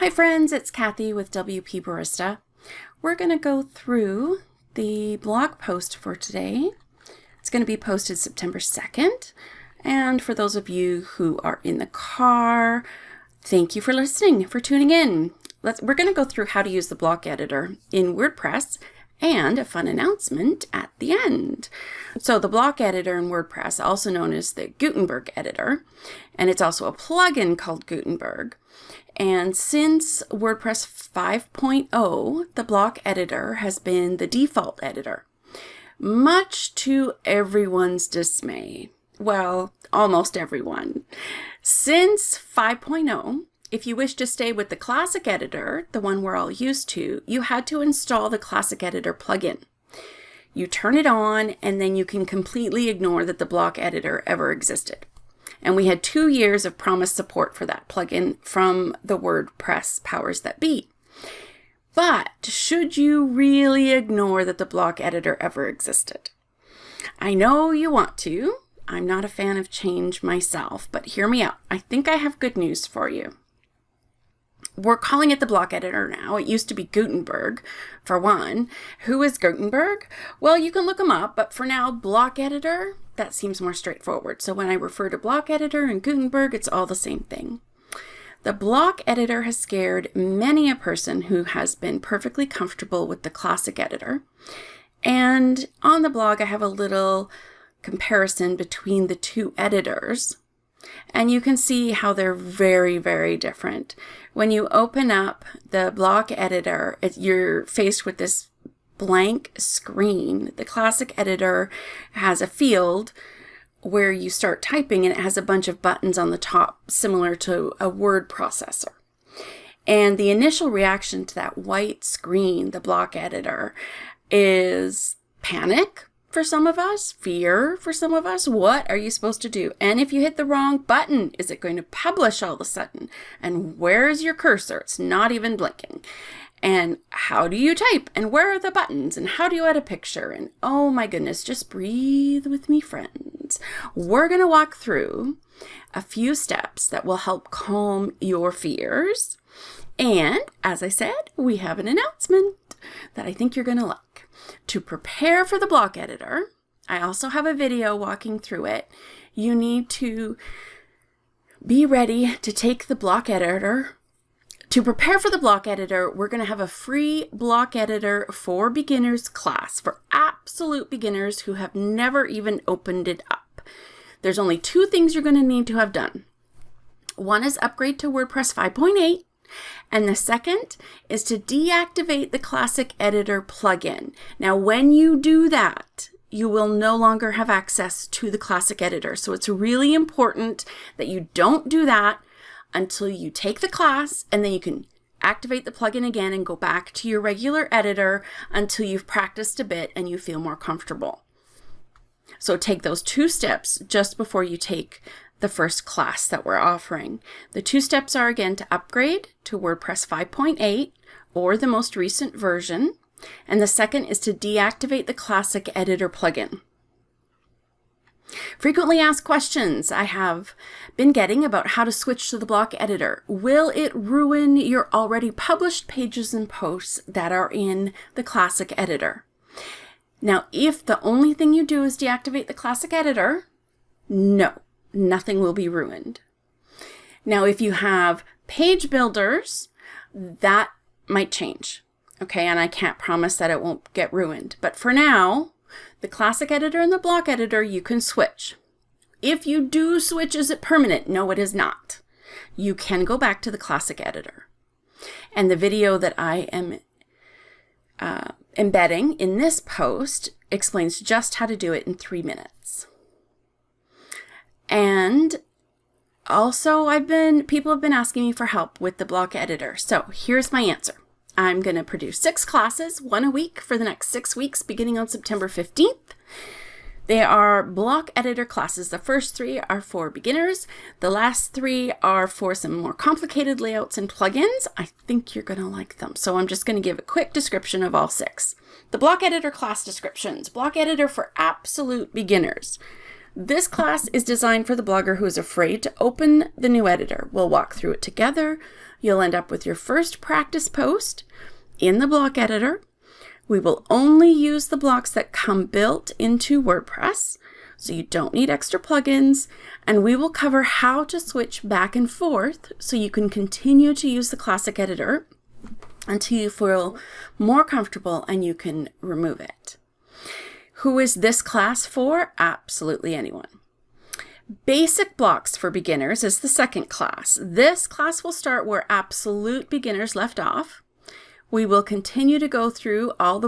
Hi friends, it's Kathy with WP Barista. We're going to go through the blog post for today. It's going to be posted September 2nd. And for those of you who are in the car, thank you for listening, for tuning in. We're going to go through how to use the block editor in WordPress and a fun announcement at the end. So the block editor in WordPress, also known as the Gutenberg editor, and it's also a plugin called Gutenberg. And since WordPress 5.0, the block editor has been the default editor, much to everyone's dismay. Well, almost everyone. Since 5.0, if you wish to stay with the classic editor, the one we're all used to, you had to install the classic editor plugin. You turn it on and then you can completely ignore that the block editor ever existed. And we had 2 years of promised support for that plugin from the WordPress powers that be. But should you really ignore that the block editor ever existed? I know you want to. I'm not a fan of change myself, but hear me out. I think I have good news for you. We're calling it the block editor now. It used to be Gutenberg, for one. Who is Gutenberg? Well, you can look them up, but for now, block editor, that seems more straightforward. So when I refer to block editor and Gutenberg, it's all the same thing. The block editor has scared many a person who has been perfectly comfortable with the classic editor. And on the blog, I have a little comparison between the two editors. And you can see how they're very, very different. When you open up the block editor, you're faced with this blank screen. The classic editor has a field where you start typing and it has a bunch of buttons on the top, similar to a word processor. And the initial reaction to that white screen, the block editor, is panic. For some of us, fear for some of us. What are you supposed to do? And if you hit the wrong button, is it going to publish all of a sudden? And where is your cursor? It's not even blinking. And how do you type? And where are the buttons? And how do you add a picture? And oh my goodness, just breathe with me, friends. We're going to walk through a few steps that will help calm your fears. And as I said, we have an announcement that I think you're going to like. To prepare for the block editor, I also have a video walking through it. You need to be ready to take the block editor. To prepare for the block editor, we're going to have a free block editor for beginners class for absolute beginners who have never even opened it up. There's only 2 things you're going to need to have done. One is upgrade to WordPress 5.8. And the second is to deactivate the classic editor plugin. Now, when you do that, you will no longer have access to the classic editor. So it's really important that you don't do that until you take the class, and then you can activate the plugin again and go back to your regular editor until you've practiced a bit and you feel more comfortable. So take those 2 steps just before you take the first class that we're offering. The 2 steps are, again, to upgrade to WordPress 5.8 or the most recent version. And the second is to deactivate the classic editor plugin. Frequently asked questions I have been getting about how to switch to the block editor. Will it ruin your already published pages and posts that are in the classic editor? Now, if the only thing you do is deactivate the classic editor, no. Nothing will be ruined. Now, if you have page builders, that might change. Okay, and I can't promise that it won't get ruined. But for now, the classic editor and the block editor, you can switch. If you do switch, is it permanent? No, it is not. You can go back to the classic editor. And the video that I am embedding in this post explains just how to do it in 3 minutes. And also people have been asking me for help with the block editor. So here's my answer. I'm going to produce 6 classes, 1 a week for the next 6 weeks, beginning on September 15th. They are block editor classes. The first 3 are for beginners. The last 3 are for some more complicated layouts and plugins. I think you're going to like them. So I'm just going to give a quick description of all 6. The block editor class descriptions. Block editor for absolute beginners. This class is designed for the blogger who is afraid to open the new editor. We'll walk through it together. You'll end up with your first practice post in the block editor. We will only use the blocks that come built into WordPress, so you don't need extra plugins, and we will cover how to switch back and forth so you can continue to use the classic editor until you feel more comfortable and you can remove it. Who is this class for? Absolutely anyone. Basic blocks for beginners is the second class. This class will start where absolute beginners left off. We will continue to go through all the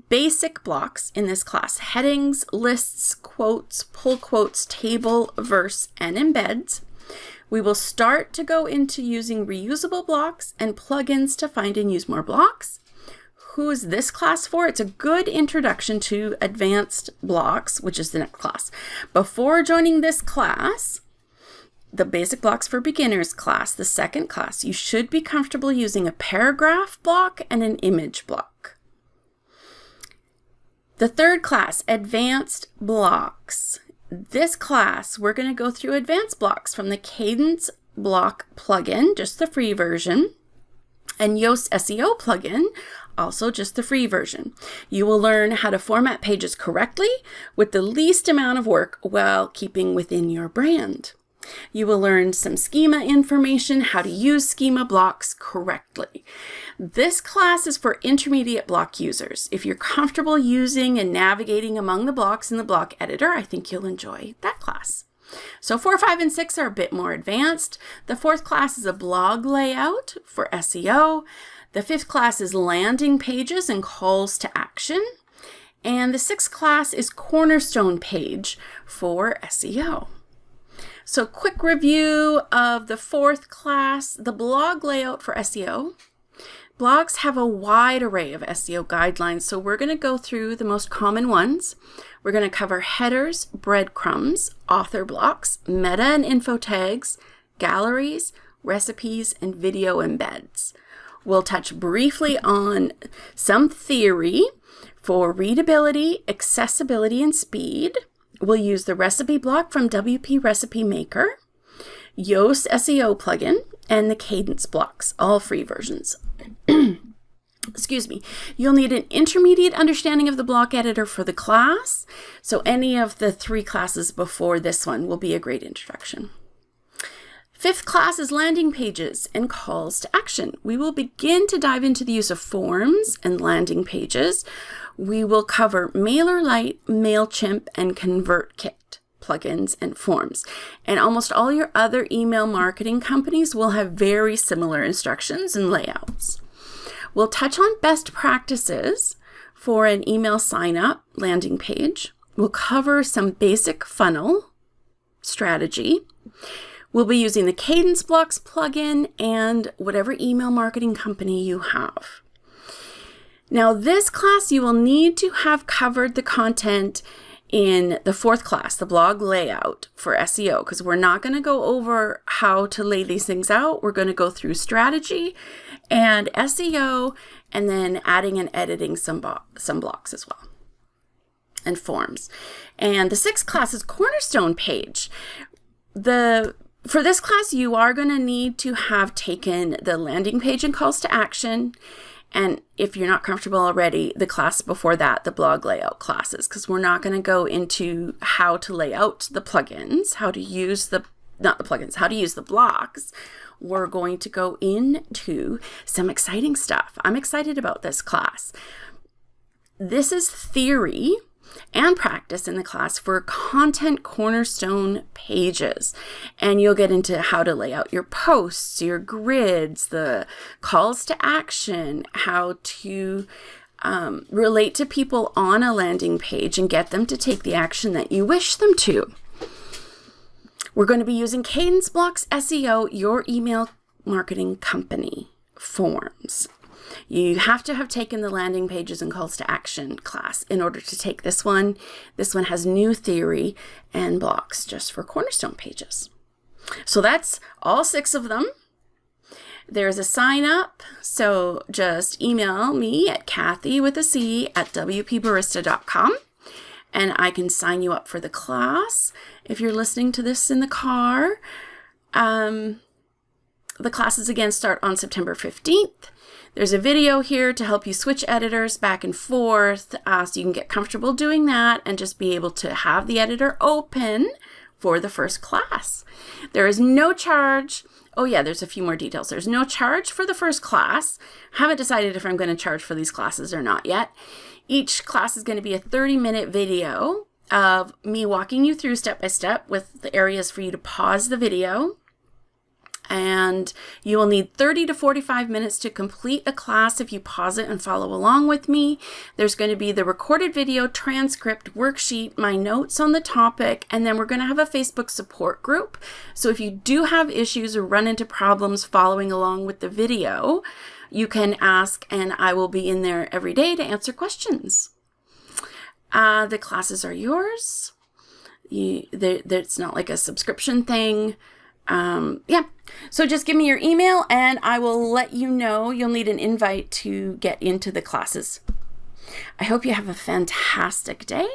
basic blocks in this class: headings, lists, quotes, pull quotes, table, verse, and embeds. We will start to go into using reusable blocks and plugins to find and use more blocks. Who is this class for? It's a good introduction to advanced blocks, which is the next class. Before joining this class, the basic blocks for beginners class, the second class, you should be comfortable using a paragraph block and an image block. The third class, advanced blocks. This class, we're going to go through advanced blocks from the Cadence block plugin, just the free version, and Yoast SEO plugin, also just the free version. You will learn how to format pages correctly with the least amount of work while keeping within your brand. You will learn some schema information, how to use schema blocks correctly. This class is for intermediate block users. If you're comfortable using and navigating among the blocks in the block editor, I think you'll enjoy that class. So 4, 5, and 6 are a bit more advanced. The fourth class is a blog layout for SEO. The fifth class is landing pages and calls to action. And the sixth class is Cornerstone page for SEO. So quick review of the fourth class, the blog layout for SEO. Blogs have a wide array of SEO guidelines, so we're going to go through the most common ones. We're going to cover headers, breadcrumbs, author blocks, meta and info tags, galleries, recipes, and video embeds. We'll touch briefly on some theory for readability, accessibility, and speed. We'll use the recipe block from WP Recipe Maker, Yoast SEO plugin, and the Cadence blocks, all free versions. Excuse me. You'll need an intermediate understanding of the block editor for the class, so any of the 3 classes before this one will be a great introduction. Fifth class is landing pages and calls to action. We will begin to dive into the use of forms and landing pages. We will cover MailerLite, MailChimp, and ConvertKit plugins and forms. And almost all your other email marketing companies will have very similar instructions and layouts. We'll touch on best practices for an email sign-up landing page. We'll cover some basic funnel strategy. We'll be using the Cadence Blocks plugin and whatever email marketing company you have. Now, this class, you will need to have covered the content in the fourth class, the blog layout for SEO, because we're not going to go over how to lay these things out. We're going to go through strategy and SEO, and then adding and editing some blocks as well, and forms. And the sixth class is Cornerstone page. For this class, you are going to need to have taken the landing page and calls to action. And if you're not comfortable already, the class before that, the blog layout classes, because we're not going to go into how to lay out the plugins, how to use how to use the blocks. We're going to go into some exciting stuff. I'm excited about this class. This is theory and practice in the class for content cornerstone pages. And you'll get into how to lay out your posts, your grids, the calls to action, how to relate to people on a landing page and get them to take the action that you wish them to. We're going to be using Cadence Blocks SEO, your email marketing company forms. You have to have taken the landing pages and calls to action class in order to take this one. This one has new theory and blocks just for Cornerstone pages. So that's all 6 of them. There's a sign up, so just email me at Kathy with a C at wpbarista.com, and I can sign you up for the class. If you're listening to this in the car, the classes again start on September 15th. There's a video here to help you switch editors back and forth so you can get comfortable doing that and just be able to have the editor open for the first class. There is no charge. Oh yeah, there's a few more details. There's no charge for the first class. I haven't decided if I'm going to charge for these classes or not yet. Each class is going to be a 30-minute video of me walking you through step by step with the areas for you to pause the video. And you will need 30 to 45 minutes to complete a class if you pause it and follow along with me. There's going to be the recorded video, transcript, worksheet, my notes on the topic, and then we're going to have a Facebook support group. So if you do have issues or run into problems following along with the video, you can ask and I will be in there every day to answer questions. The classes are yours. It's not like a subscription thing. Yeah, so just give me your email and I will let you know. You'll need an invite to get into the classes. I hope you have a fantastic day,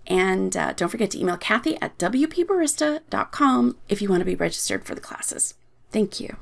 and don't forget to email Kathy at wpbarista.com if you want to be registered for the classes. Thank you.